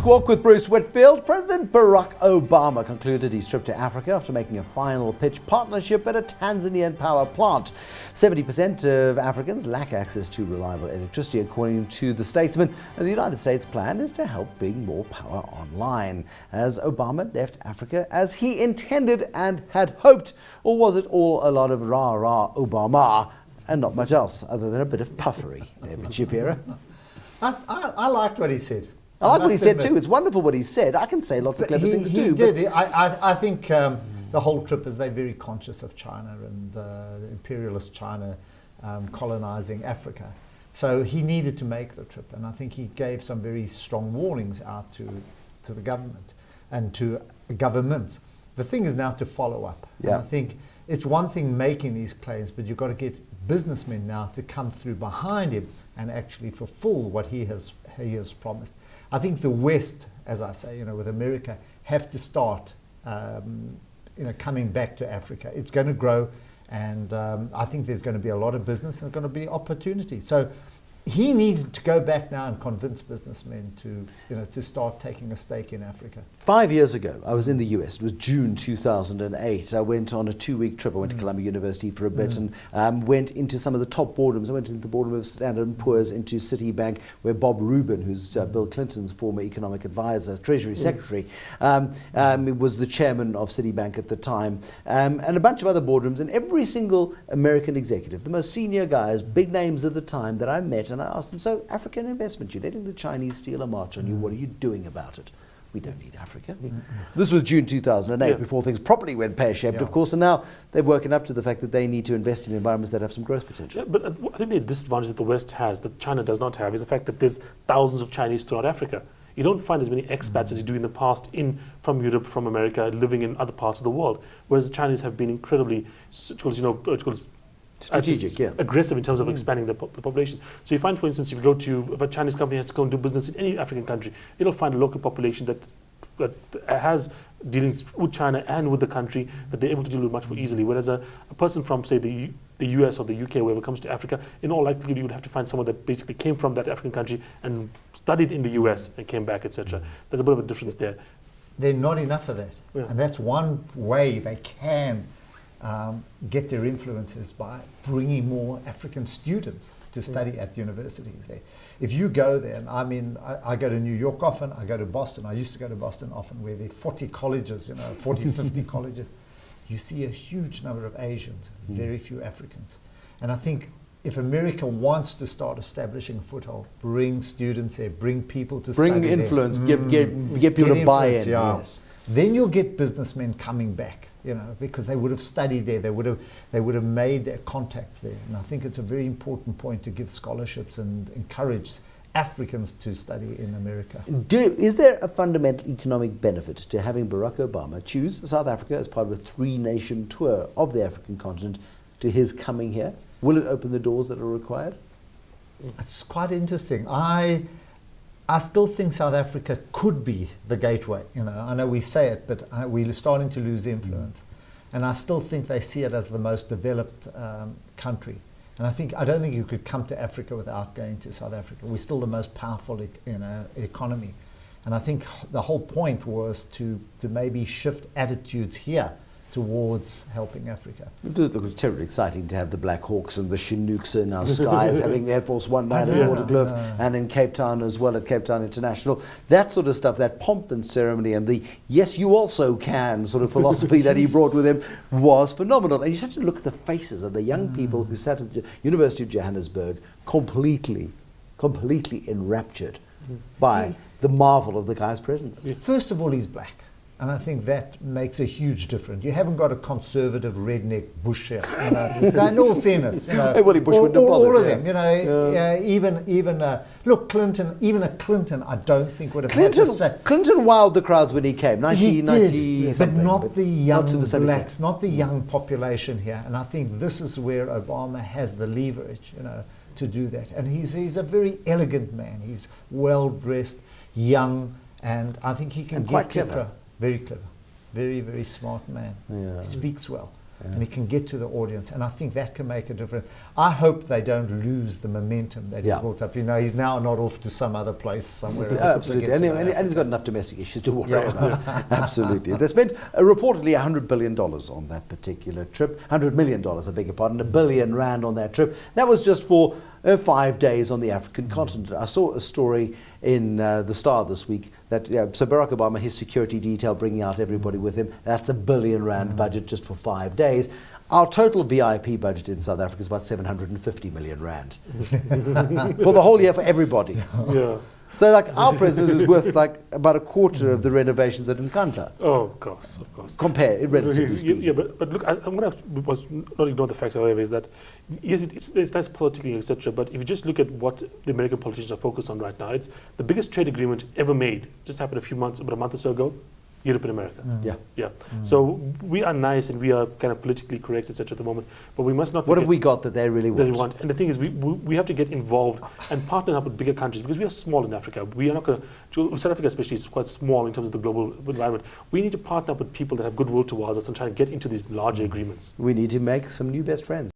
Squawk with Bruce Whitfield. President Barack Obama concluded his trip to Africa after making a final pitch partnership at a Tanzanian power plant. 70% of Africans lack access to reliable electricity, according to the statesman, and the United States' plan is to help bring more power online. Has Obama left Africa as he intended and had hoped, or was it all a lot of rah-rah Obama and not much else other than a bit of puffery? David Shapiro. I liked what he said. I like what he said too. It's wonderful what he said. I can say lots of clever things too. He did. I think the whole trip is they're very conscious of China and imperialist China colonizing Africa. So he needed to make the trip, and I think he gave some very strong warnings out to the government and to governments. The thing is now to follow up. Yeah. And I think it's one thing making these claims, but you've got to get businessmen now to come through behind him and actually fulfill what he has promised. I think the West, as I say, with America, have to start, coming back to Africa. It's going to grow, and I think there's going to be a lot of business and going to be opportunity. So he needs to go back now and convince businessmen to start taking a stake in Africa. 5 years ago, I was in the US. It was June 2008. I went on a 2-week trip. I went to Columbia University for a bit and went into some of the top boardrooms. I went into the boardroom of Standard & Poor's, into Citibank, where Bob Rubin, who's Bill Clinton's former economic advisor, Treasury Secretary, was the chairman of Citibank at the time, and a bunch of other boardrooms. And every single American executive, the most senior guys, big names at the time that I met, and I asked them, so African investment, you're letting the Chinese steal a march on you, what are you doing about it? We don't need Africa. This was June 2008, before things properly went pear-shaped, of course, and now they've woken up to the fact that they need to invest in environments that have some growth potential. Yeah, but I think the disadvantage that the West has, that China does not have, is the fact that there's thousands of Chinese throughout Africa. You don't find as many expats as you do in the past from Europe, from America, living in other parts of the world, whereas the Chinese have been incredibly, strategic, aggressive in terms of expanding the population. So you find, for instance, if a Chinese company has to go and do business in any African country, it'll find a local population that has dealings with China and with the country that they're able to deal with much more easily. Whereas a person from, say, the US or the UK, wherever it comes to Africa, in all likelihood you would have to find someone that basically came from that African country and studied in the US and came back, etc. There's a bit of a difference there. There's not enough of that. Yeah. And that's one way they can get their influences by bringing more African students to study at universities there. If you go there, and I go to New York often, I go to Boston, I used to go to Boston often, where there are 40 colleges, 40, 50 colleges. You see a huge number of Asians, very few Africans. And I think if America wants to start establishing a foothold, bring students there, bring people to study there. Bring influence, get people to buy in. Yeah. Yes. Then you'll get businessmen coming back, because they would have studied there, they would have made their contacts there. And I think it's a very important point to give scholarships and encourage Africans to study in America. Is there a fundamental economic benefit to having Barack Obama choose South Africa as part of a 3-nation tour of the African continent to his coming here? Will it open the doors that are required? It's quite interesting. I still think South Africa could be the gateway. I know we say it, but we're starting to lose influence. And I still think they see it as the most developed country. And I don't think you could come to Africa without going to South Africa. We're still the most powerful economy. And I think the whole point was to maybe shift attitudes here towards helping Africa. It was terribly exciting to have the Black Hawks and the Chinooks in our skies, having Air Force One down in Waterkloof and in Cape Town as well, at Cape Town International. That sort of stuff, that pomp and ceremony and the yes, you also can sort of philosophy that he brought with him was phenomenal. And you had to look at the faces of the young people who sat at the University of Johannesburg completely enraptured by the marvel of the guy's presence. First of all, he's black. And I think that makes a huge difference. You haven't got a conservative redneck Bush here. In all fairness, all of them. Look, Clinton. Even a Clinton, I don't think would have had to say. Clinton wowed the crowds when he came. He did, but not the young blacks, not the young population here. And I think this is where Obama has the leverage, to do that. And he's a very elegant man. He's well dressed, young, and I think he can quite clever. Very clever. Very, very smart man. Yeah. Speaks well. and he can get to the audience, and I think that can make a difference. I hope they don't lose the momentum that he's built up. You know, he's now not off to some other place somewhere else. Absolutely, and he's got enough domestic issues to worry about. Absolutely. They spent reportedly $100 billion on that particular trip. $100 million, I beg your pardon, R1 billion on that trip. That was just for 5 days on the African continent. I saw a story in the Star this week that so Barack Obama, his security detail, bringing out everybody with him, that's R1 billion budget just for 5 days. Our total VIP budget in South Africa is about 750 million rand for the whole year for everybody. Yeah. So like our president is worth like about a quarter of the renovations at Nkandla. Oh, of course. Compare, relatively speaking. Yeah, but look, I'm going to not ignore the fact, however, is that yes, it's nice politically, etc. But if you just look at what the American politicians are focused on right now, it's the biggest trade agreement ever made. Just happened about a month or so ago. Europe and America. Yeah. So we are nice and we are kind of politically correct, etc. at the moment, but we must not. What have we got that they really want? And the thing is, we have to get involved and partner up with bigger countries because we are small in Africa. We are not going to. South Africa, especially, is quite small in terms of the global environment. We need to partner up with people that have goodwill towards us and try to get into these larger agreements. We need to make some new best friends.